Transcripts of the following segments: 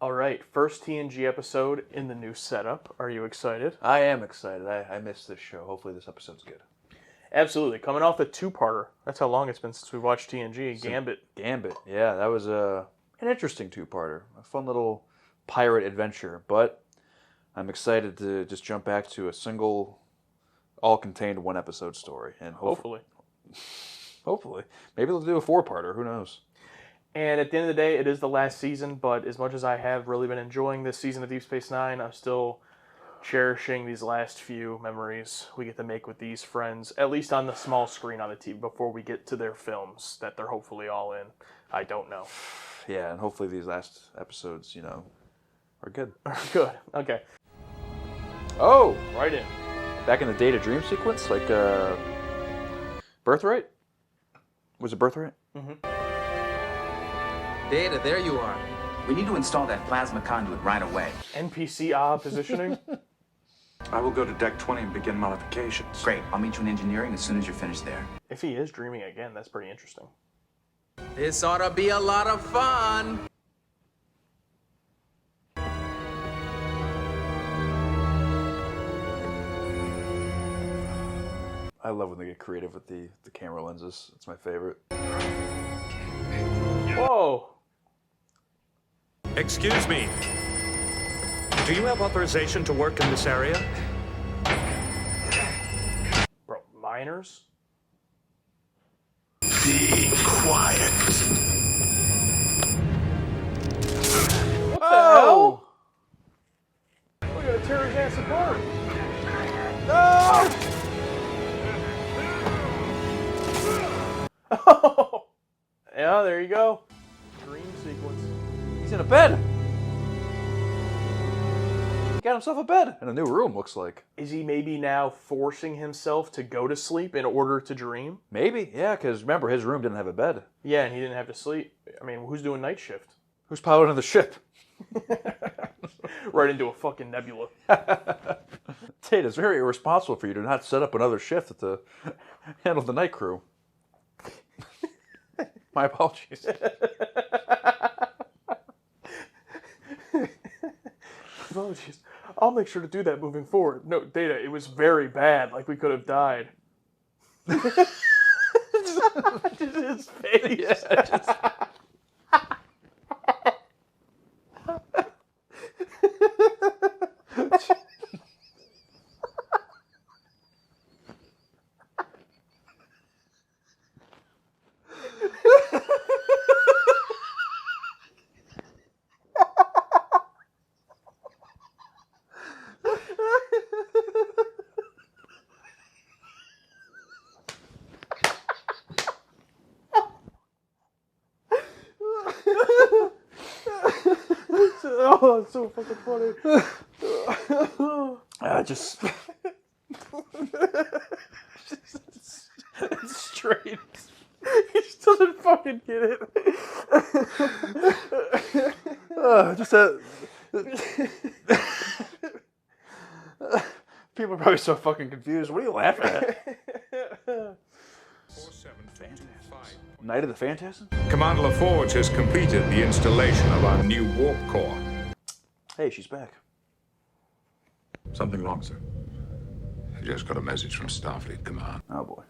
All right, first TNG episode in the new setup. Are you excited? I am excited. I missed this show. Hopefully this episode's good. Absolutely. Coming off a two-parter. That's how long it's been since we watched TNG. Gambit. Gambit. Yeah, that was an interesting two-parter. A fun little pirate adventure. But I'm excited to just jump back to a single, all-contained one-episode story. And Hopefully. Hopefully. Maybe they'll do a four-parter. Who knows? And at the end of the day, it is the last season, but as much as I have really been enjoying this season of Deep Space Nine, I'm still cherishing these last few memories we get to make with these friends, at least on the small screen on the TV, before we get to their films that they're hopefully all in. I don't know. Yeah, and hopefully these last episodes, are good. Good. Okay. Oh! Right in. Back in the Data Dream sequence, like, Birthright? Was it Birthright? Mm-hmm. Data, there you are. We need to install that plasma conduit right away. NPC positioning. I will go to Deck 20 and begin modifications. Great. I'll meet you in engineering as soon as you're finished there. If he is dreaming again, that's pretty interesting. This ought to be a lot of fun. I love when they get creative with the camera lenses. It's my favorite. Whoa! Excuse me. Do you have authorization to work in this area? Bro, miners? Be quiet. What the hell? We're gonna tear his ass apart. No! Yeah, there you go. Dream sequence. He's in a bed! He got himself a bed! In a new room, looks like. Is he maybe now forcing himself to go to sleep in order to dream? Maybe, yeah, because remember, his room didn't have a bed. Yeah, and he didn't have to sleep. I mean, who's doing night shift? Who's piloting the ship? Right into a fucking nebula. Tate, it's very irresponsible for you to not set up another shift to handle the night crew. My apologies. Apologies. I'll make sure to do that moving forward. No, Data, it was very bad. Like we could have died. Just his face. Yeah, Oh, it's so fucking funny. just It's straight. He just doesn't fucking get it. just that. People are probably so fucking confused. What are you laughing at? Night of the Phantasms? Commander LaForge has completed the installation of our new warp core. Hey, she's back. Something wrong, sir? I just got a message from Starfleet Command. Oh boy.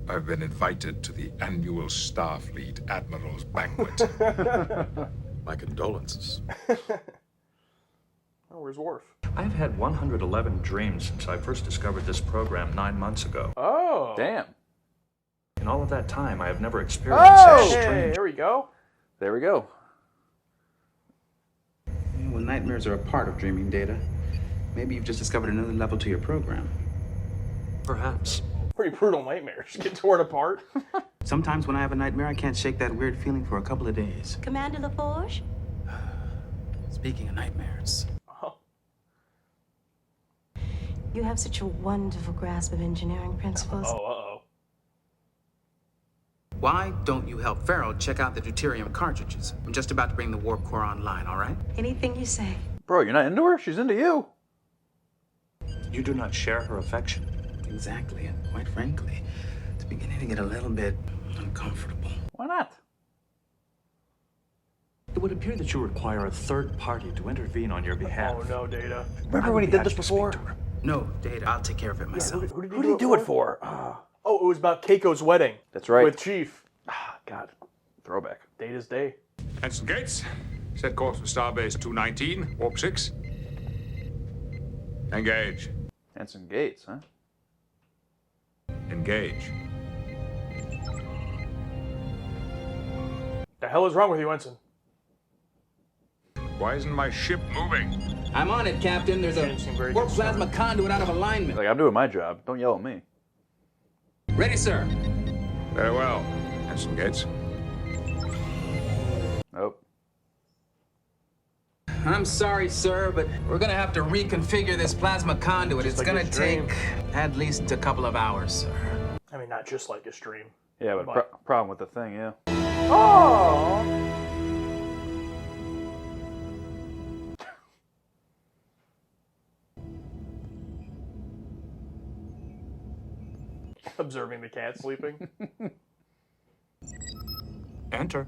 I've been invited to the annual Starfleet Admiral's Banquet. My condolences. Oh, where's Worf? I've had 111 dreams since I first discovered this program 9 months ago. Oh. Damn. In all of that time, I have never experienced such Hey, strange... there we go. There we go. Well, nightmares are a part of dreaming, Data. Maybe you've just discovered another level to your program. Perhaps. Pretty brutal nightmares. Get torn apart. Sometimes when I have a nightmare, I can't shake that weird feeling for a couple of days. Commander LaForge? Speaking of nightmares. Oh. You have such a wonderful grasp of engineering principles. Oh, uh-oh. Why don't you help Farrell check out the deuterium cartridges? I'm just about to bring the warp core online, all right? Anything you say. Bro, you're not into her? She's into you. You do not share her affection. Exactly, and quite frankly, it's beginning to get a little bit uncomfortable. Why not? It would appear that you require a third party to intervene on your behalf. Oh no, Data. Remember when he did this before? No, Data, I'll take care of it myself. Who did Who did he do it for? Oh, it was about Keiko's wedding. That's right. With Chief. God, throwback. Data's day. Ensign Gates, set course for Starbase 219, Warp 6. Engage. Ensign Gates, huh? Engage. The hell is wrong with you, Ensign? Why isn't my ship moving? I'm on it, Captain. There's a James seemed very warp concerned. plasma conduit out of alignment. Like, I'm doing my job. Don't yell at me. Ready, sir. Very well, Ensign Gates. Nope. I'm sorry, sir, but we're gonna have to reconfigure this plasma conduit. It's like gonna his dream. take at least a couple of hours, sir. I mean, not just like a stream. Yeah, but problem with the thing, yeah. Oh. Observing the cat sleeping. Enter.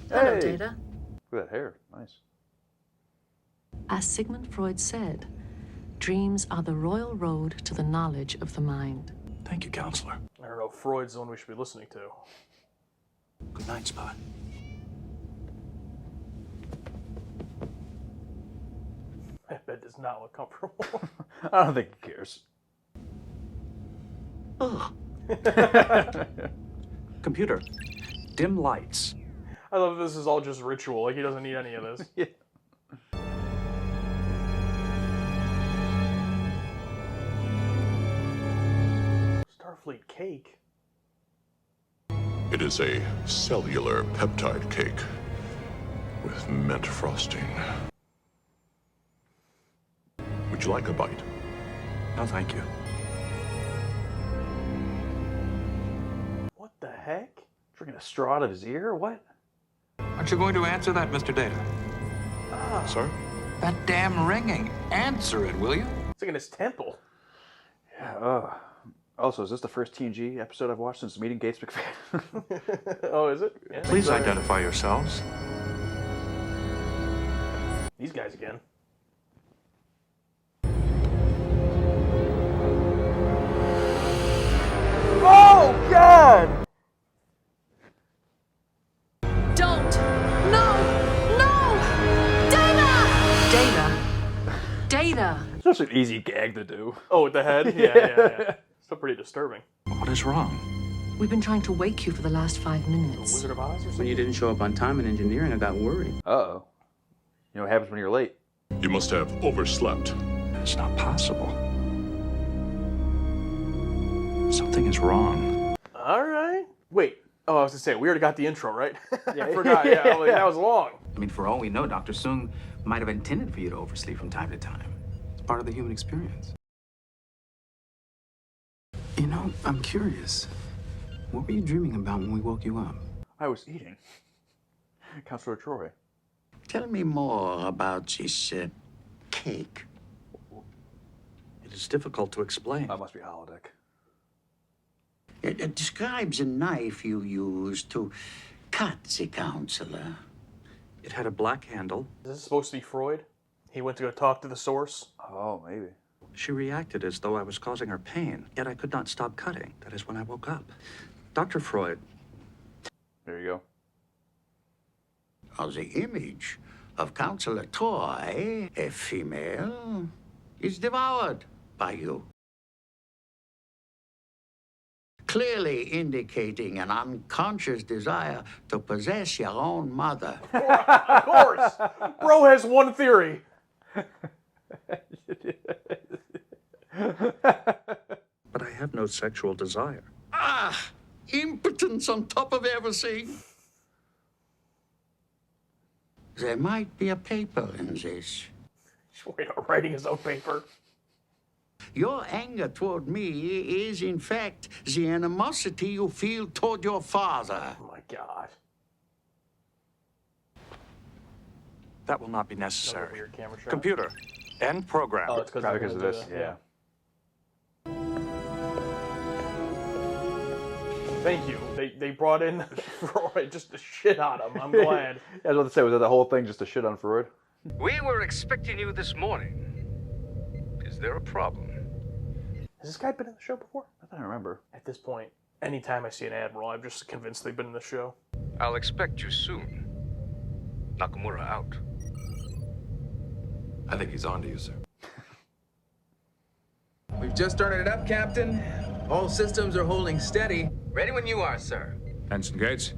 Hello, Hey! Data. Look at that hair. Nice. As Sigmund Freud said, dreams are the royal road to the knowledge of the mind. Thank you, Counselor. I don't know. Freud's the one we should be listening to. Good night, Spot. That bed does not look comfortable. I don't think he cares. Computer, dim lights. I love this is all just ritual. Like, he doesn't need any of this. Yeah. Starfleet cake. It is a cellular peptide cake with mint frosting. Would you like a bite? No, thank you. What the heck? Drinking a straw out of his ear? What? Aren't you going to answer that, Mr. Data? Sir? That damn ringing. Answer it, will you? It's like in his temple. Yeah, Also, is this the first TNG episode I've watched since meeting Gates McFadden? Oh, is it? Yeah, Please sorry. identify yourselves. These guys again. Oh, God! Don't! No! No! Data! Data! Data! It's just an easy gag to do. Oh, with the head? Yeah. Still pretty disturbing. What is wrong? We've been trying to wake you for the last 5 minutes. Wizard of Oz or When something? you didn't show up on time in engineering, I got worried. Uh-oh. You know what happens when you're late? You must have overslept. It's not possible. Something is wrong. All right. Wait. Oh, I was going to say, we already got the intro, right? Yeah. I forgot. Yeah, I was like, that was long. I mean, for all we know, Dr. Sung might have intended for you to oversleep from time to time. It's part of the human experience. You know, I'm curious. What were you dreaming about when we woke you up? I was eating. Counselor Troy. Tell me more about this cake. It is difficult to explain. That must be holodeck. It describes a knife you used to cut the counselor. It had a black handle. Is this supposed to be Freud? He went to go talk to the source? Oh, maybe. She reacted as though I was causing her pain, yet I could not stop cutting. That is when I woke up. Dr. Freud. There you go. The image of Counselor Troy, a female, is devoured by you. Clearly indicating an unconscious desire to possess your own mother. Of course! Bro has one theory. But I have no sexual desire. Impotence on top of everything. There might be a paper in this. Wait, writing his own paper. Your anger toward me is, in fact, the animosity you feel toward your father. Oh my God. That will not be Another necessary. weird camera shot. Computer, end program. Oh, it's Probably because of this, yeah. Thank you. They brought in Freud just to shit on him. I'm glad. I was about to say, was that the whole thing just a shit on Freud? We were expecting you this morning. Is there a problem? Has this guy been in the show before? I don't remember. At this point, anytime I see an Admiral, I'm just convinced they've been in the show. I'll expect you soon. Nakamura out. I think he's on to you, sir. We've just started it up, Captain. All systems are holding steady. Ready when you are, sir. Ensign Gates.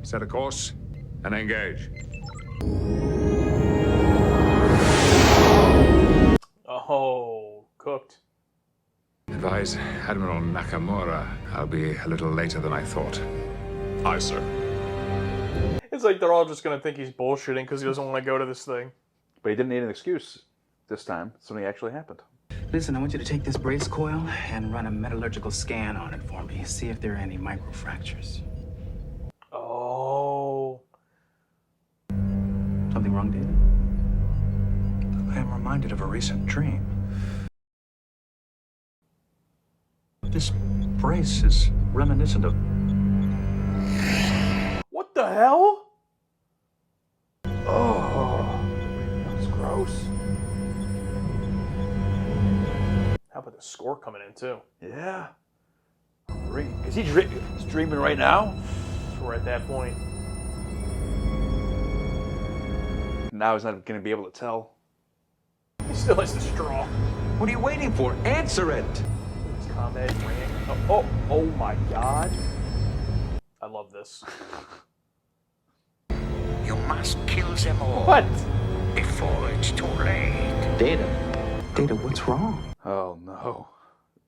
Set a course and engage. Oh, cooked. Advise Admiral Nakamura I'll be a little later than I thought. Aye, sir. It's like they're all just going to think he's bullshitting because he doesn't want to go to this thing. But he didn't need an excuse this time. Something actually happened. Listen, I want you to take this brace coil and run a metallurgical scan on it for me. See if there are any microfractures. Oh. Something wrong, David? I am reminded of a recent dream. This brace is reminiscent of... What the hell? Oh, that was gross. How about the score coming in, too? Yeah. Is he dreaming right now? We're at that point. Now he's not going to be able to tell. He still has the straw. What are you waiting for? Answer it! His combat ring. Oh my god. I love this. You must kill them all. What? Before it's too late. Data, what's wrong? Oh no.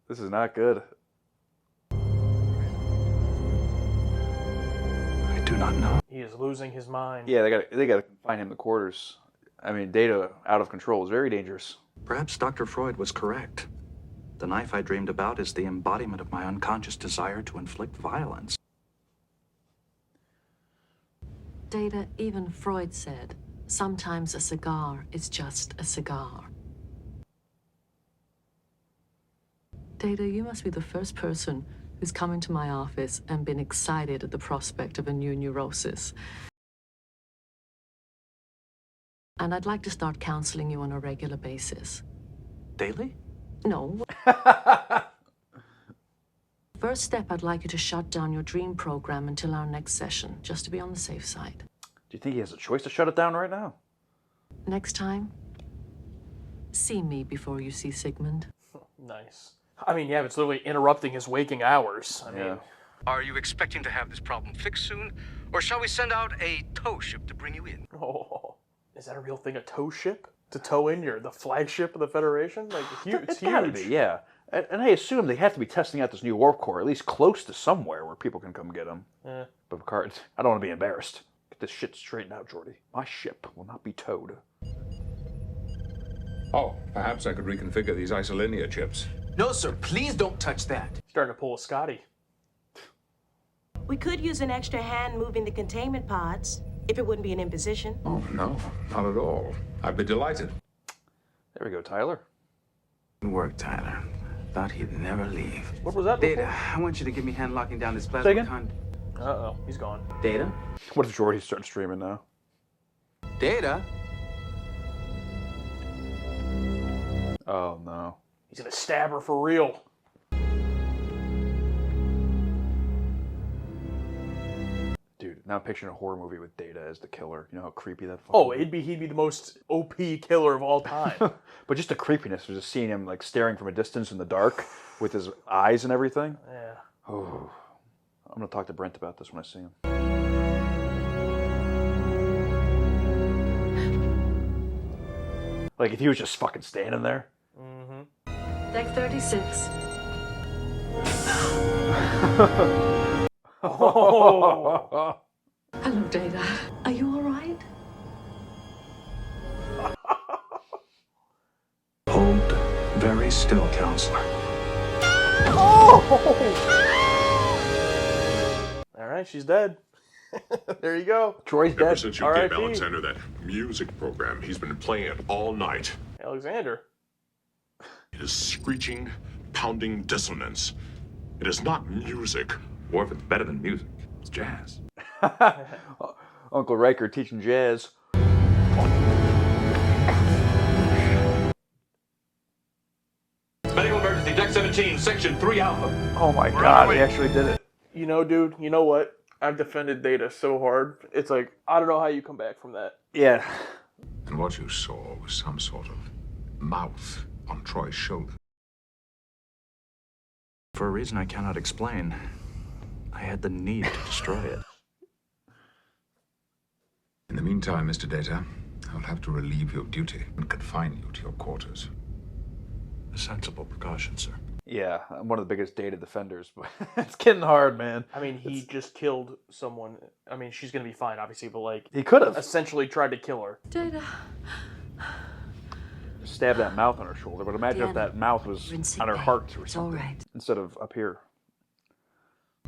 This is not good. I do not know. He is losing his mind. Yeah, they got to confine him to quarters. I mean, Data out of control is very dangerous. Perhaps Dr. Freud was correct. The knife I dreamed about is the embodiment of my unconscious desire to inflict violence. Data, even Freud said, sometimes a cigar is just a cigar. Data, you must be the first person who's come into my office and been excited at the prospect of a new neurosis. And I'd like to start counseling you on a regular basis. Daily? No. First step, I'd like you to shut down your dream program until our next session, just to be on the safe side. Do you think he has a choice to shut it down right now? Next time, see me before you see Sigmund. Nice. I mean, yeah, it's literally interrupting his waking hours. I mean, Are you expecting to have this problem fixed soon? Or shall we send out a tow ship to bring you in? oh, is that a real thing? A tow ship to tow in the flagship of the Federation? Like, it's huge. Gotta be, yeah. And I assume they have to be testing out this new warp core, at least close to somewhere where people can come get them. Yeah. But Picard, I don't want to be embarrassed. Get this shit straightened out, Geordi. My ship will not be towed. Oh, perhaps I could reconfigure these isolinear chips. No, sir, please don't touch that. Starting to pull a Scotty. We could use an extra hand moving the containment pods, if it wouldn't be an imposition. Oh, no, not at all. I'd be delighted. There we go, Tyler. Good work, Tyler. Thought he'd never leave. What was that? Data, before? I want you to give me hand locking down this Say plasma again? Uh-oh, he's gone. Data? What if Geordi starts streaming now? Data? Oh, no. He's gonna stab her for real. Dude, now I'm picturing a horror movie with Data as the killer. You know how creepy that fucking Oh, would be? he'd be the most OP killer of all time. But just the creepiness of just seeing him like staring from a distance in the dark with his eyes and everything. Yeah. Oh, I'm gonna talk to Brent about this when I see him. Like if he was just fucking standing there. Deck 36. Oh. Hello, Data. Are you all right? Hold very still, counselor. All right, she's dead. There you go. Troy's Ever dead. since you R.I.P. gave Alexander that music program, he's been playing it all night. Alexander. It is screeching, pounding dissonance. It is not music. Or if it's better than music, it's jazz. Uncle Riker teaching jazz. Medical emergency, Deck 17, Section 3 Alpha. Oh my God, he actually did it. You know, dude, you know what? I've defended Data so hard. It's like, I don't know how you come back from that. Yeah. And what you saw was some sort of mouth on Troy's shoulder. For a reason I cannot explain, I had the need to destroy it. In the meantime, Mr. Data, I'll have to relieve you of duty and confine you to your quarters. A sensible precaution, sir. Yeah, I'm one of the biggest Data defenders, but it's getting hard, man. I mean, he just killed someone. I mean, she's going to be fine, obviously, but like... He could have. Essentially tried to kill her. Data. Stab that mouth on her shoulder, but imagine if that mouth was on her heart or It's all something. right. Instead of up here.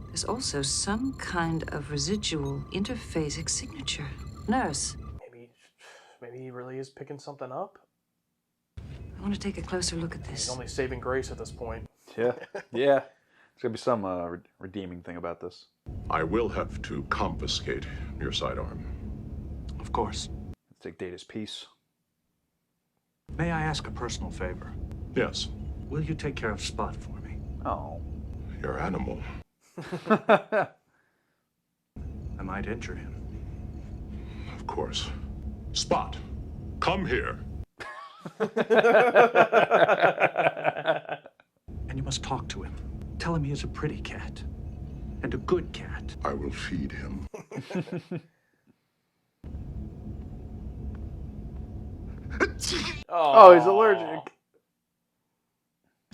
There's also some kind of residual interphasic signature. Nurse, Maybe he really is picking something up. I want to take a closer look at He's this. only saving grace at this point. Yeah. Yeah. There's going to be some redeeming thing about this. I will have to confiscate your sidearm. Of course. Let's take Data's piece. May I ask a personal favor? Yes. Will you take care of Spot for me? Oh. Your animal. I might injure him. Of course. Spot, come here. And you must talk to him. Tell him he is a pretty cat. And a good cat. I will feed him. Oh, he's allergic.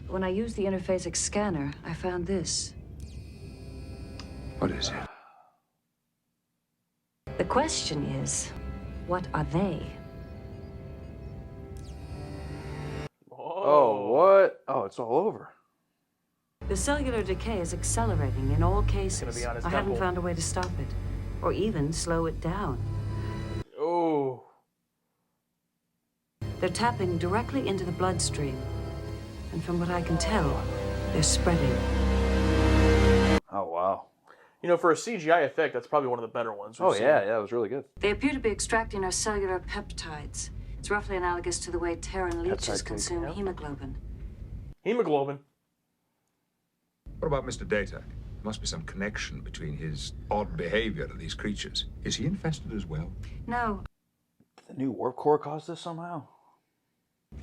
When I used the interphasic scanner, I found this. What is it? The question is, what are they? Oh, what? Oh, it's all over. The cellular decay is accelerating in all cases. gonna be on his I haven't temple. found a way to stop it, or even slow it down. Oh. They're tapping directly into the bloodstream. And from what I can tell, they're spreading. Oh, wow. You know, for a CGI effect, that's probably one of the better ones we've Oh, seen. yeah, it was really good. They appear to be extracting our cellular peptides. It's roughly analogous to the way Terran leeches Peptide cake, consume yeah. hemoglobin. Hemoglobin. What about Mr. Data? There must be some connection between his odd behavior to these creatures. Is he infested as well? No, Did the new warp core cause this somehow?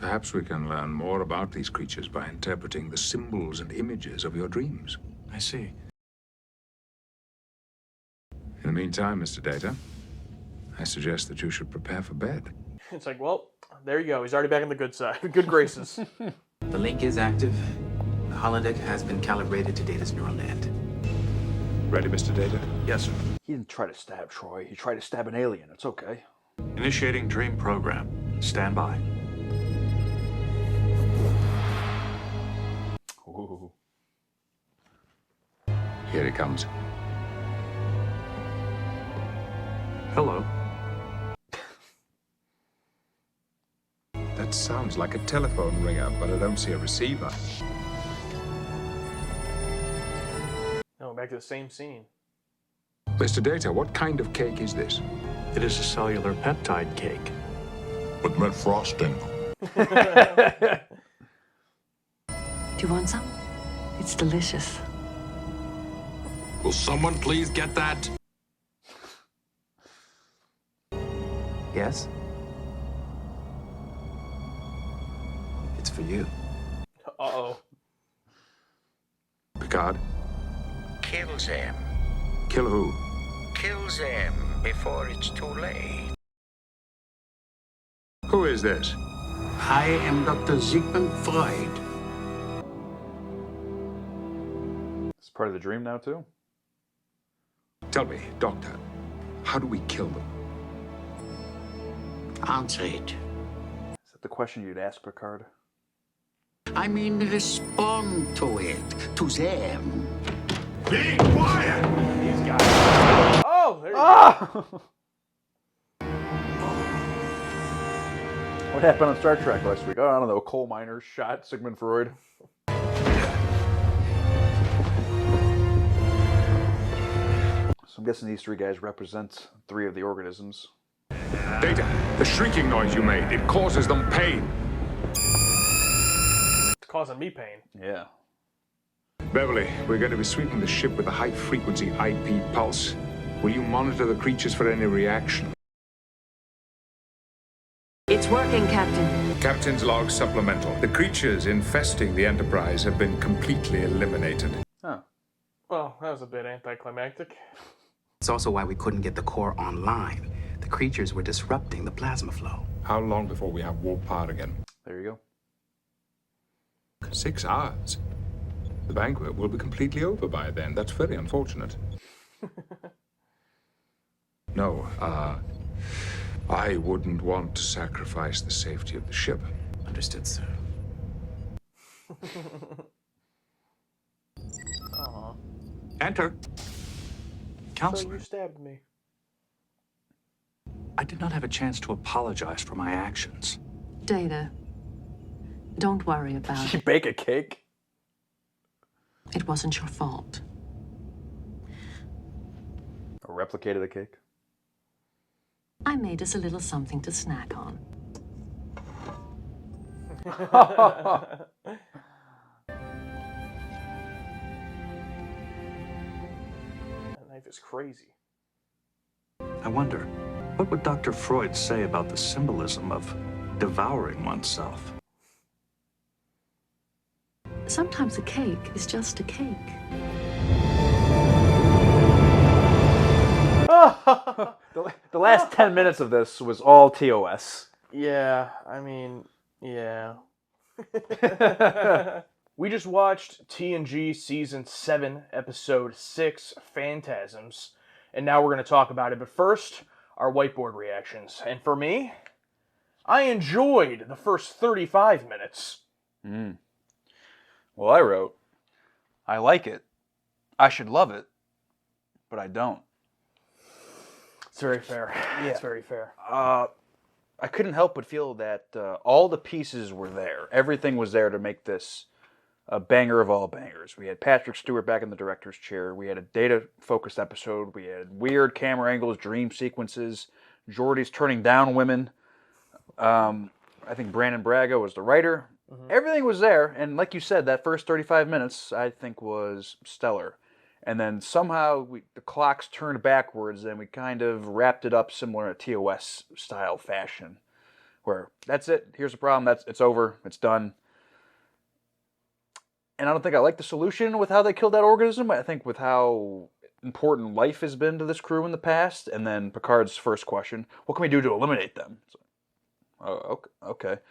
Perhaps we can learn more about these creatures by interpreting the symbols and images of your dreams. I see. In the meantime, Mr. Data, I suggest that you should prepare for bed. It's like, well, there you go. He's already back on the good side. Good graces. The link is active. The holodeck has been calibrated to Data's neural net. Ready, Mr. Data? Yes, sir. He didn't try to stab Troy. He tried to stab an alien. It's okay. Initiating dream program. Stand by. Ooh. Here he comes. Hello. That sounds like a telephone ringer, but I don't see a receiver. No, back to the same scene. Mr. Data, what kind of cake is this? It is a cellular peptide cake. With red frosting. do you want some? It's delicious. Will someone please get that? Yes? It's for you. Uh-oh. Picard? Kill them. Kill who? Kill them before it's too late. Who is this? I am Dr. Sigmund Freud. It's part of the dream now, too? Tell me, Doctor, how do we kill them? Answer it. Is that the question you'd ask, Picard? I mean, respond to it, to them. Be quiet! These guys. Oh, there you go. What happened on Star Trek last week? Oh, I don't know. Coal miners shot Sigmund Freud. I'm guessing these 3 guys represent 3 of the organisms. Data, the shrieking noise you made, it causes them pain. It's causing me pain. Yeah. Beverly, we're going to be sweeping the ship with a high-frequency IP pulse. Will you monitor the creatures for any reaction? It's working, Captain. Captain's log supplemental. The creatures infesting the Enterprise have been completely eliminated. Huh. Well, that was a bit anticlimactic. It's also why we couldn't get the core online. The creatures were disrupting the plasma flow. How long before we have warp power again? There you go. 6 hours. The banquet will be completely over by then. That's very unfortunate. No, I wouldn't want to sacrifice the safety of the ship. Understood, sir. Aw. Enter. So Counselor, you stabbed me. I did not have a chance to apologize for my actions. Data, don't worry about Did you it. bake a cake? It wasn't your fault. Or replicated a cake? I made us a little something to snack on. That knife is crazy. I wonder, what would Dr. Freud say about the symbolism of devouring oneself? Sometimes a cake is just a cake. The last 10 minutes of this was all TOS. Yeah, I mean, yeah. We just watched TNG Season 7, Episode 6, Phantasms, and now we're going to talk about it. But first, our whiteboard reactions. And for me, I enjoyed the first 35 minutes. Well, I wrote, I like it. I should love it. But I don't. It's very fair. Yeah. It's very fair. I couldn't help but feel that all the pieces were there. Everything was there to make this a banger of all bangers. We had Patrick Stewart back in the director's chair. We had a data-focused episode. We had weird camera angles, dream sequences. Geordi's turning down women. I think Brandon Braga was the writer. Everything was there. And like you said, that first 35 minutes, I think, was stellar. And then somehow the clocks turned backwards and we kind of wrapped it up similar to TOS style fashion. Where that's it, here's the problem, it's over, it's done. And I don't think I like the solution with how they killed that organism. I think with how important life has been to this crew in the past. And then Picard's first question, what can we do to eliminate them? Oh, okay. It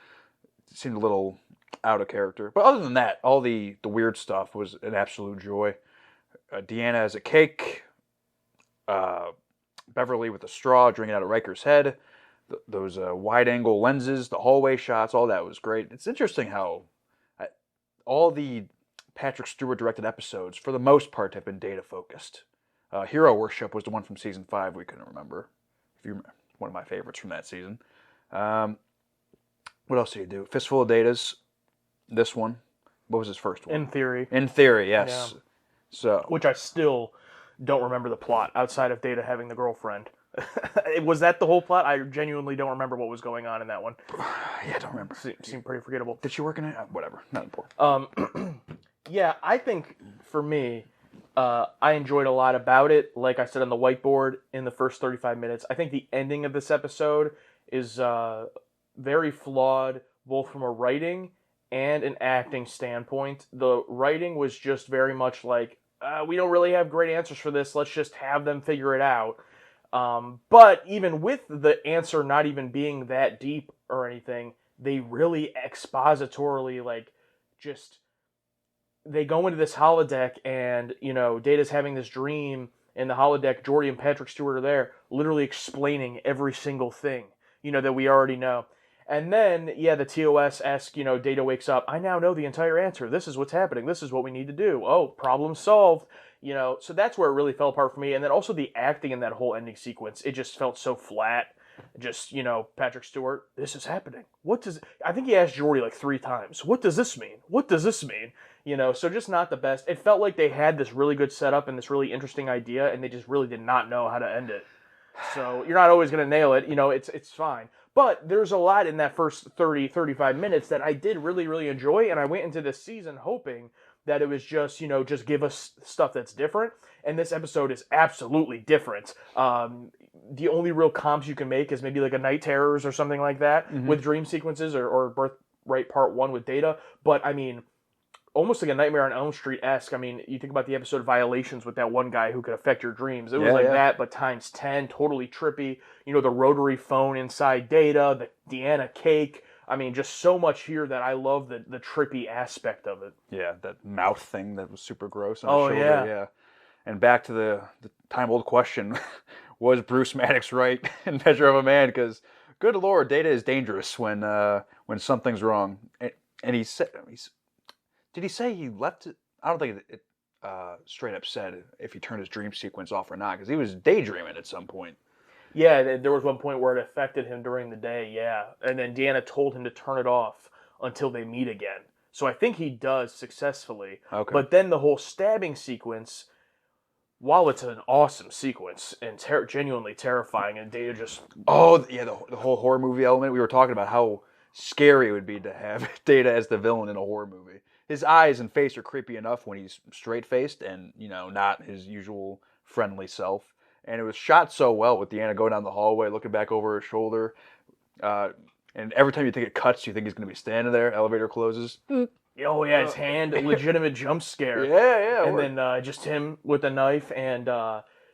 seemed a little out of character. But other than that, all the weird stuff was an absolute joy. Deanna as a cake, Beverly with a straw drinking out of Riker's head, those wide-angle lenses, the hallway shots, all that was great. It's interesting how all the Patrick Stewart-directed episodes, for the most part, have been data-focused. Hero Worship was the one from Season 5 we couldn't remember. If you remember, one of my favorites from that season. What else did he do? Fistful of Datas, this one. What was his first one? In Theory. In Theory, yes. Yeah. So, which I still don't remember the plot outside of Data having the girlfriend. Was that the whole plot? I genuinely don't remember what was going on in that one. Yeah, I don't remember. Seemed pretty forgettable. Did she work in it? Whatever, not important. Yeah, I think for me, I enjoyed a lot about it. Like I said on the whiteboard in the first 35 minutes, I think the ending of this episode is very flawed, both from a writing and an acting standpoint. The writing was just very much like, we don't really have great answers for this, let's just have them figure it out. But even with the answer not even being that deep or anything, they really expositorily, they go into this holodeck and, Data's having this dream in the holodeck, Geordi and Patrick Stewart are there, literally explaining every single thing, that we already know. And then, the TOS-esque, Data wakes up. I now know the entire answer. This is what's happening. This is what we need to do. Oh, problem solved. So that's where it really fell apart for me. And then also the acting in that whole ending sequence. It just felt so flat. Just, Patrick Stewart, this is happening. I think he asked Geordi 3 times. What does this mean? What does this mean? So just not the best. It felt like they had this really good setup and this really interesting idea, and they just really did not know how to end it. So you're not always going to nail it. It's fine. But there's a lot in that first 30, 35 minutes that I did really, really enjoy, and I went into this season hoping that it was just, just give us stuff that's different. And this episode is absolutely different. The only real comps you can make is maybe like a Night Terrors or something like that with dream sequences or Birthright Part 1 with Data. But, I mean, almost like a Nightmare on Elm Street-esque. I mean, you think about the episode Violations with that one guy who could affect your dreams. It was that, but times 10, totally trippy. The rotary phone inside Data, the Deanna cake. I mean, just so much here that I love the trippy aspect of it. Yeah, that mouth thing that was super gross on Oh, his shoulder. Yeah. And back to the time-old question, was Bruce Maddox right in Measure of a Man? Because, good Lord, Data is dangerous when something's wrong. And he said... Did he say he left it? I don't think it straight up said if he turned his dream sequence off or not, because he was daydreaming at some point. Yeah, there was one point where it affected him during the day, yeah. And then Deanna told him to turn it off until they meet again. So I think he does successfully. Okay. But then the whole stabbing sequence, while it's an awesome sequence and genuinely terrifying, and Data just... Oh, yeah, the whole horror movie element. We were talking about how scary it would be to have Data as the villain in a horror movie. His eyes and face are creepy enough when he's straight-faced and, not his usual friendly self. And it was shot so well with Deanna going down the hallway, looking back over her shoulder. And every time you think it cuts, you think he's going to be standing there. Elevator closes. Oh, yeah, his hand, a legitimate jump scare. Yeah. And then just him with a knife. And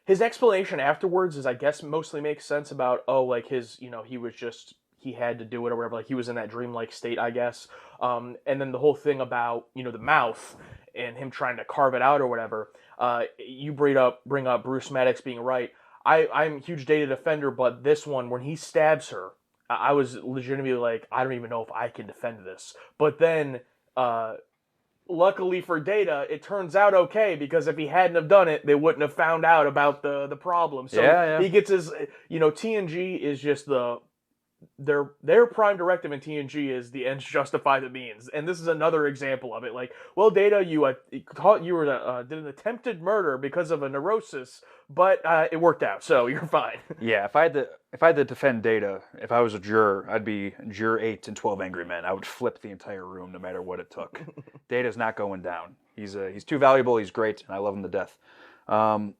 his explanation afterwards is, I guess, mostly makes sense about, his, he was just... he had to do it or whatever, like he was in that dreamlike state, I guess. And then the whole thing about, the mouth and him trying to carve it out or whatever. You bring up Bruce Maddox being right. I'm a huge Data defender, but this one, when he stabs her, I was legitimately like, I don't even know if I can defend this. But then, luckily for Data, it turns out okay, because if he hadn't have done it, they wouldn't have found out about the problem. So he gets his, TNG is just their prime directive in TNG is the ends justify the means, and this is another example of it. Like, well, Data, you did an attempted murder because of a neurosis, but it worked out, so you're fine. Yeah, if I had to defend Data, if I was a juror, I'd be juror 8 in 12 Angry Men. I would flip the entire room no matter what it took. Data's not going down. He's too valuable. He's great, and I love him to death. What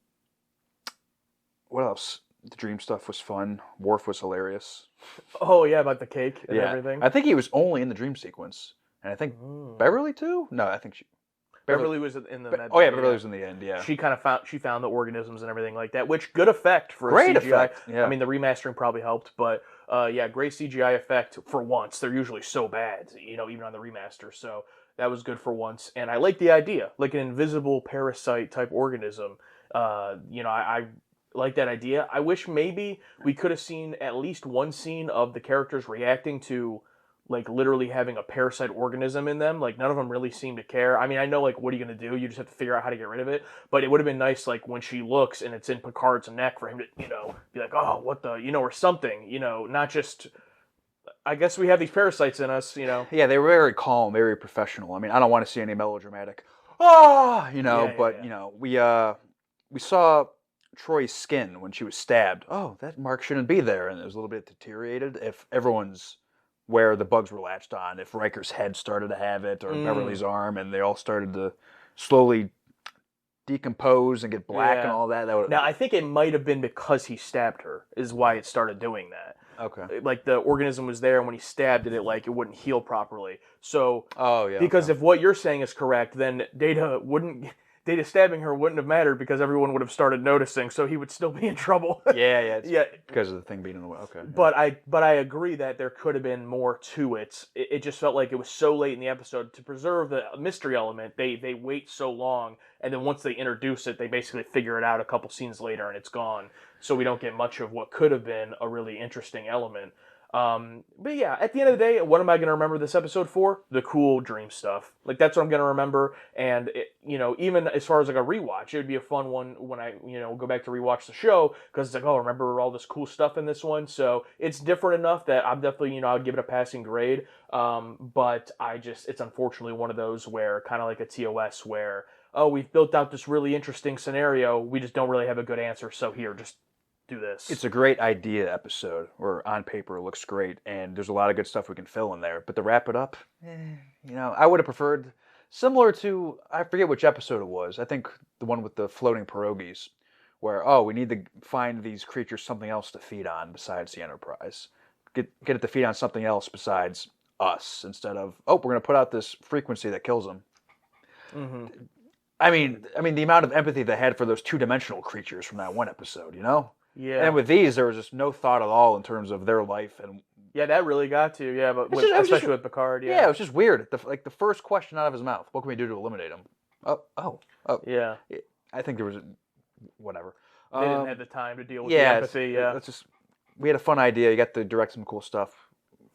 else? The dream stuff was fun. Worf was hilarious. Oh, yeah, about the cake and everything. I think he was only in the dream sequence. And I think Beverly, too? No, I think she... Beverly was in the... Beverly was in the end, yeah. She kind of found the organisms and everything like that, which good effect for great a CGI. Effect, yeah. I mean, the remastering probably helped, but great CGI effect for once. They're usually so bad, even on the remaster. So that was good for once. And I like the idea, like an invisible parasite type organism. I like that idea. I wish maybe we could have seen at least one scene of the characters reacting to, like, literally having a parasite organism in them. Like, none of them really seem to care. I mean, I know, like, what are you going to do? You just have to figure out how to get rid of it. But it would have been nice, like, when she looks and it's in Picard's neck for him to, be like, oh, what the, or something, not just... I guess we have these parasites in us, Yeah, they were very calm, very professional. I mean, I don't want to see any melodramatic, we saw Troy's skin when she was stabbed. Oh, that mark shouldn't be there, and it was a little bit deteriorated. If everyone's where the bugs were latched on, if Riker's head started to have it, or Beverly's arm, and they all started to slowly decompose and get black and all that. Now, I think it might have been because he stabbed her, is why it started doing that. Okay. Like, the organism was there, and when he stabbed it, it wouldn't heal properly. So, because if what you're saying is correct, then Data stabbing her wouldn't have mattered because everyone would have started noticing, so he would still be in trouble. Yeah. Because of the thing being in the way. Okay. Yeah. But I agree that there could have been more to it. It just felt like it was so late in the episode to preserve the mystery element. They wait so long, and then once they introduce it, they basically figure it out a couple scenes later, and it's gone. So we don't get much of what could have been a really interesting element. But yeah, at the end of the day, what am I going to remember this episode for? The cool dream stuff. Like, that's what I'm going to remember. And, even as far as like a rewatch, it would be a fun one when I, go back to rewatch the show, because it's like, oh, remember all this cool stuff in this one. So it's different enough that I'm definitely, I would give it a passing grade. But it's unfortunately one of those where, kind of like a TOS, where, oh, we've built out this really interesting scenario, we just don't really have a good answer, so here, just do this. It's a great idea episode, or on paper it looks great, and there's a lot of good stuff we can fill in there. But to wrap it up, I would have preferred, similar to, I forget which episode it was, I think the one with the floating pierogies, where, oh, we need to find these creatures something else to feed on besides the Enterprise. Get it to feed on something else besides us, instead of, oh, we're going to put out this frequency that kills them. Mm-hmm. I mean, the amount of empathy they had for those two-dimensional creatures from that one episode, Yeah. And with these, there was just no thought at all in terms of their life. And yeah, that really got to, yeah, but especially with Picard, yeah. Yeah, it was just weird. The first question out of his mouth, what can we do to eliminate him? Oh. Yeah. I think there was, whatever. They didn't have the time to deal with the empathy, yeah. We had a fun idea. You got to direct some cool stuff.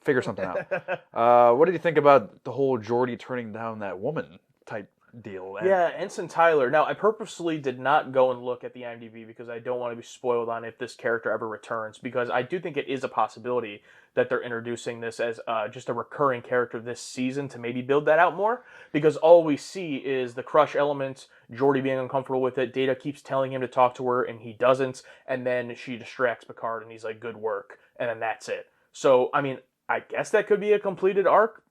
Figure something out. What did you think about the whole Geordi turning down that woman type deal? Yeah, Ensign Tyler. Now, I purposely did not go and look at the IMDb because I don't want to be spoiled on if this character ever returns, because I do think it is a possibility that they're introducing this as just a recurring character this season to maybe build that out more, because all we see is the crush element, Geordi being uncomfortable with it, Data keeps telling him to talk to her and he doesn't, and then she distracts Picard and he's like, good work, and then that's it. So, I mean, I guess that could be a completed arc.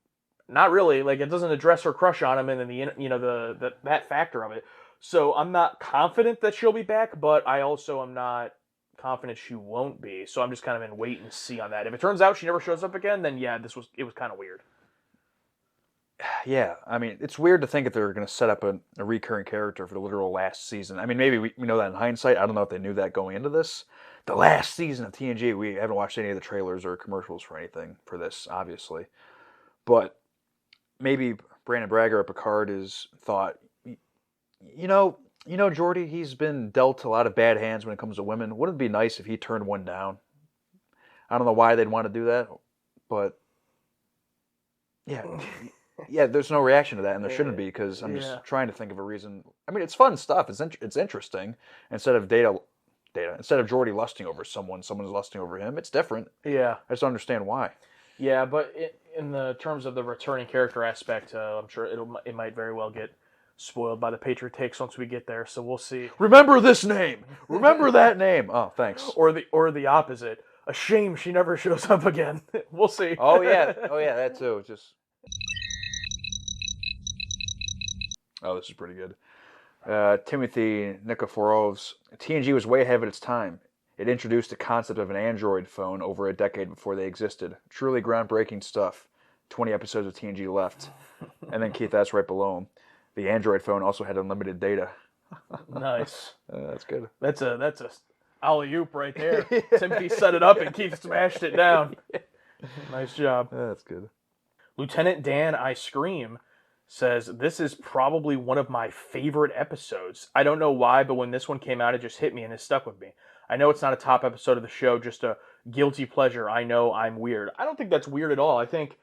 Not really. Like, it doesn't address her crush on him and then that factor of it. So I'm not confident that she'll be back, but I also am not confident she won't be. So I'm just kind of in wait and see on that. If it turns out she never shows up again, then yeah, it was kind of weird. Yeah, I mean, it's weird to think that they're going to set up a recurring character for the literal last season. I mean, maybe we know that in hindsight. I don't know if they knew that going into this. The last season of TNG, we haven't watched any of the trailers or commercials for anything for this, obviously. But maybe Brandon Braga or Picard is thought, Geordi, he's been dealt a lot of bad hands when it comes to women. Wouldn't it be nice if he turned one down? I don't know why they'd want to do that, but yeah, there's no reaction to that, and there shouldn't be, because I'm just trying to think of a reason. I mean, it's fun stuff. It's interesting. Instead of Geordi lusting over someone's lusting over him. It's different. Yeah, I just don't understand why. Yeah, but in the terms of the returning character aspect, I'm sure it might very well get spoiled by the Patriot takes once we get there. So we'll see. Remember this name. Remember that name. Oh, thanks. Or the opposite. A shame she never shows up again. We'll see. Oh yeah, that too. This is pretty good. Timothy Nikiforov's TNG was way ahead of its time. It introduced the concept of an Android phone over a decade before they existed. Truly groundbreaking stuff. 20 episodes of TNG left. And then Keith, that's right below him. The Android phone also had unlimited data. Nice. That's good. That's a alley-oop right there. Timothy set it up and Keith smashed it down. Nice job. That's good. Lieutenant Dan I Scream says, this is probably one of my favorite episodes. I don't know why, but when this one came out, it just hit me and it stuck with me. I know it's not a top episode of the show, just a guilty pleasure. I know I'm weird. I don't think that's weird at all. I think,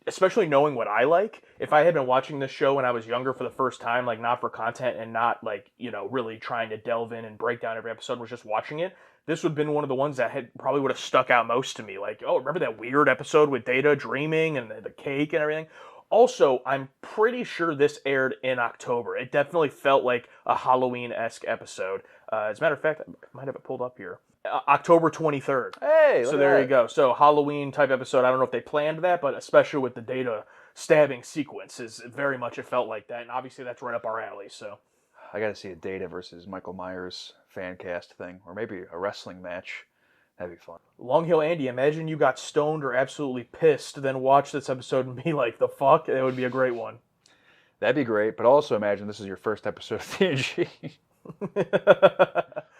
especially knowing what I like, if I had been watching this show when I was younger for the first time, like not for content and not like, really trying to delve in and break down every episode, was just watching it, this would have been one of the ones that probably would have stuck out most to me. Like, oh, remember that weird episode with Data dreaming and the cake and everything? Also, I'm pretty sure this aired in October. It definitely felt like a Halloween-esque episode. As a matter of fact, I might have it pulled up here. October 23rd. Hey, so there you go. So Halloween-type episode. I don't know if they planned that, but especially with the Data stabbing sequence, very much it felt like that. And obviously that's right up our alley. So I got to see a Data versus Michael Myers fan cast thing, or maybe a wrestling match. That'd be fun. Long Hill Andy, imagine you got stoned or absolutely pissed, then watch this episode and be like, the fuck? That would be a great one. That'd be great, but also imagine this is your first episode of TNG.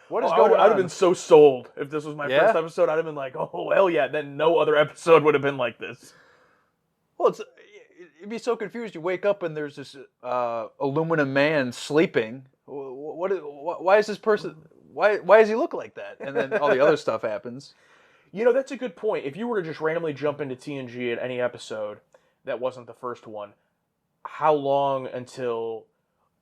What is going on? I'd have been so sold if this was my first episode. I'd have been like, oh, hell yeah. Then no other episode would have been like this. Well, you'd be so confused. You wake up and there's this aluminum man sleeping. Why is this person... Why does he look like that? And then all the other stuff happens. You know, that's a good point. If you were to just randomly jump into TNG at any episode that wasn't the first one, how long until,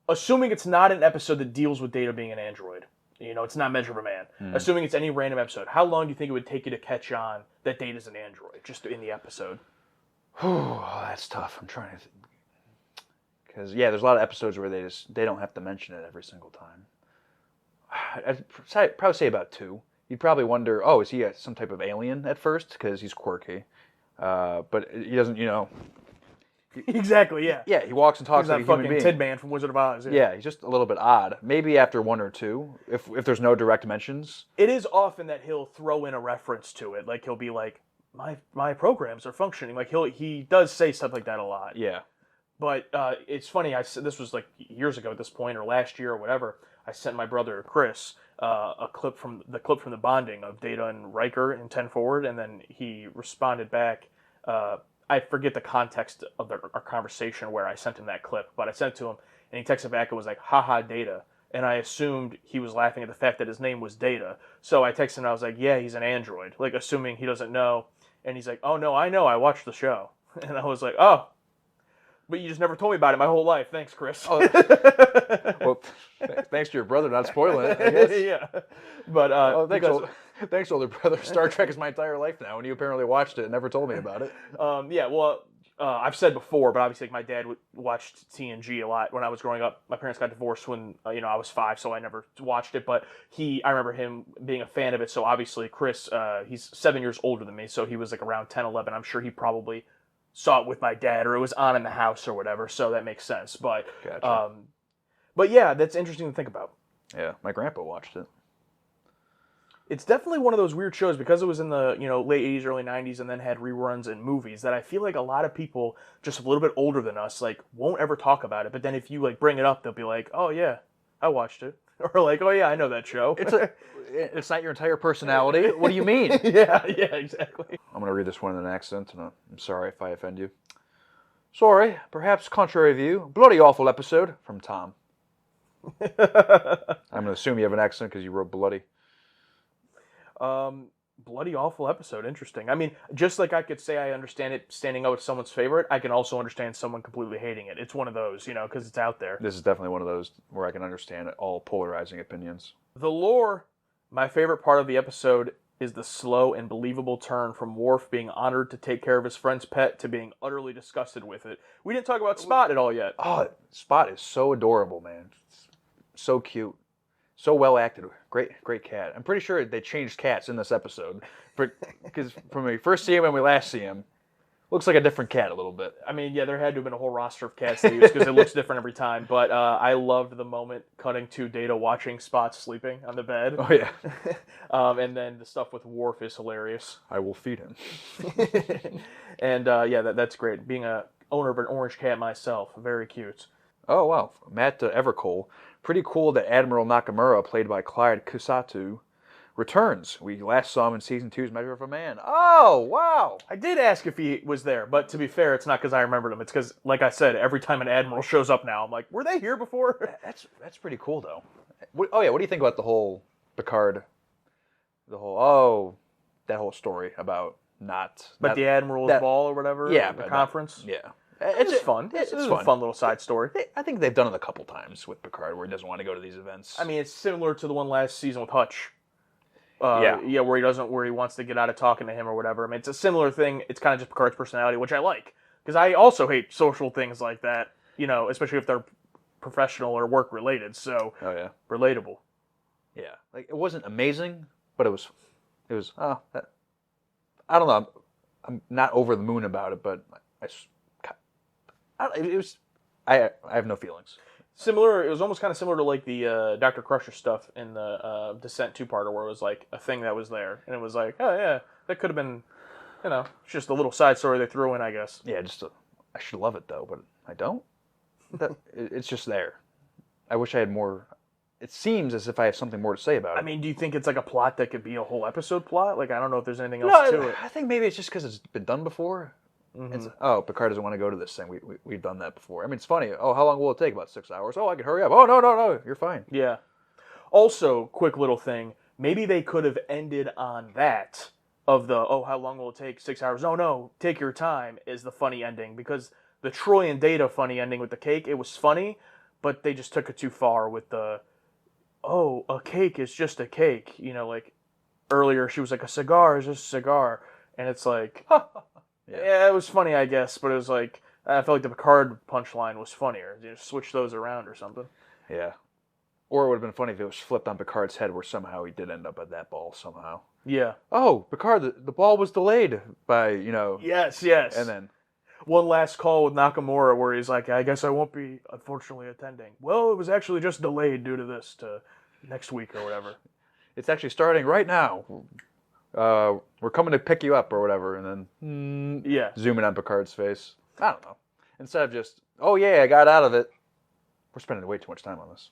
assuming it's not an episode that deals with Data being an android, you know, it's not Measure of a Man, assuming it's any random episode, how long do you think it would take you to catch on that Data's an android, just in the episode? That's tough. I'm trying to... Because, yeah, there's a lot of episodes where they don't have to mention it every single time. I'd probably say about 2. You'd probably wonder, oh, is he some type of alien at first? Because he's quirky. But he doesn't, you know... Exactly, yeah. Yeah, he walks and talks he's like a human being. Tin Man from Wizard of Oz. Yeah, he's just a little bit odd. Maybe after 1 or 2, if there's no direct mentions. It is often that he'll throw in a reference to it. Like, he'll be like, my programs are functioning. Like, he does say stuff like that a lot. Yeah. But it's funny, this was like years ago at this point, or last year or whatever, I sent my brother Chris a clip from the bonding of Data and Riker in 10 Forward, and then he responded back. I forget the context of our conversation where I sent him that clip, but I sent it to him, and he texted back and was like, haha, Data. And I assumed he was laughing at the fact that his name was Data. So I texted him and I was like, yeah, he's an android, like assuming he doesn't know. And he's like, oh no, I know, I watched the show. And I was like, oh, but you just never told me about it my whole life. Thanks, Chris. Oh, well, thanks to your brother not spoiling it, I guess. Yeah. But thanks, older brother. Star Trek is my entire life now, and you apparently watched it and never told me about it. Yeah, well, I've said before, but obviously, like, my dad watched TNG a lot when I was growing up. My parents got divorced when I was 5, so I never watched it. But I remember him being a fan of it. So obviously, Chris, he's 7 years older than me, so he was like around 10, 11. I'm sure he probably saw it with my dad, or it was on in the house or whatever. So that makes sense. But Gotcha. But yeah, that's interesting to think about. Yeah, my grandpa watched it. It's definitely one of those weird shows because it was in the late 80s, early 90s, and then had reruns and movies that I feel like a lot of people just a little bit older than us like won't ever talk about it. But then if you like bring it up, they'll be like, "Oh yeah, I watched it," or like, "Oh yeah, I know that show." It's not your entire personality. What do you mean? yeah, exactly. I'm going to read this one in an accent, and I'm sorry if I offend you. Sorry, perhaps contrary view. Bloody awful episode from Tom. I'm going to assume you have an accent because you wrote bloody. Bloody awful episode. Interesting. I mean, just like I could say I understand it standing up as someone's favorite, I can also understand someone completely hating it. It's one of those, because it's out there. This is definitely one of those where I can understand all polarizing opinions. The lore. My favorite part of the episode is the slow and believable turn from Worf being honored to take care of his friend's pet to being utterly disgusted with it. We didn't talk about Spot at all yet. Oh, Spot is so adorable, man. So cute. So well acted. Great cat. I'm pretty sure they changed cats in this episode. Because from when we first see him and we last see him, looks like a different cat a little bit. I mean, yeah, there had to have been a whole roster of cats they used because it looks different every time. But I loved the moment cutting to Data watching Spot sleeping on the bed. Oh, yeah. And then the stuff with Worf is hilarious. I will feed him. And yeah, that's great. Being a owner of an orange cat myself, very cute. Oh, wow. Matt Evercole. Pretty cool that Admiral Nakamura, played by Clyde Kusatu, returns. We last saw him in Season 2's Measure of a Man. Oh, wow! I did ask if he was there, but to be fair, it's not because I remembered him. It's because, like I said, every time an Admiral shows up now, I'm like, were they here before? That's pretty cool, though. Oh, yeah, what do you think about the whole Picard, that whole story about the Admiral's ball or whatever? Yeah. The conference? Yeah. It's fun. It's a fun little side story. I think they've done it a couple times with Picard where he doesn't want to go to these events. I mean, it's similar to the one last season with Hutch. Yeah, where he wants to get out of talking to him or whatever. I mean, it's a similar thing. It's kind of just Picard's personality, which I like. Because I also hate social things like that, especially if they're professional or work-related. So, relatable. Yeah. Like, it wasn't amazing, but it was I don't know. I'm not over the moon about it, but I have no feelings. Similar, it was almost kind of similar to like the Dr. Crusher stuff in the Descent 2-parter, where it was like a thing that was there, and it was like, oh yeah, that could have been, just a little side story they threw in, I guess. Yeah, I should love it though, but I don't. It's just there. I wish I had more. It seems as if I have something more to say about it. I mean, do you think it's like a plot that could be a whole episode plot? Like, I don't know if there's anything else to it. I think maybe it's just because it's been done before. Mm-hmm. It's, Picard doesn't want to go to this thing. We've done that before. I mean, it's funny. Oh, how long will it take? About 6 hours. Oh, I can hurry up. Oh, no, you're fine. Yeah. Also, quick little thing. Maybe they could have ended on that of the, oh, how long will it take? 6 hours. No, take your time is the funny ending, because the Troy and Data funny ending with the cake, it was funny, but they just took it too far with the, oh, a cake is just a cake. You know, like earlier she was like, a cigar is just a cigar. And it's like, yeah, it was funny, I guess, but it was like, I felt like the Picard punchline was funnier. You know, switch those around or something. Yeah. Or it would have been funny if it was flipped on Picard's head where somehow he did end up at that ball somehow. Yeah. Oh, Picard, the ball was delayed by, you know. Yes. And then. One last call with Nakamura where he's like, I guess I won't be, unfortunately, attending. Well, it was actually just delayed due to this to next week or whatever. It's actually starting right now. We're coming to pick you up or whatever. And then zooming on Picard's face. I don't know. Instead of just, oh yeah, I got out of it. We're spending way too much time on this.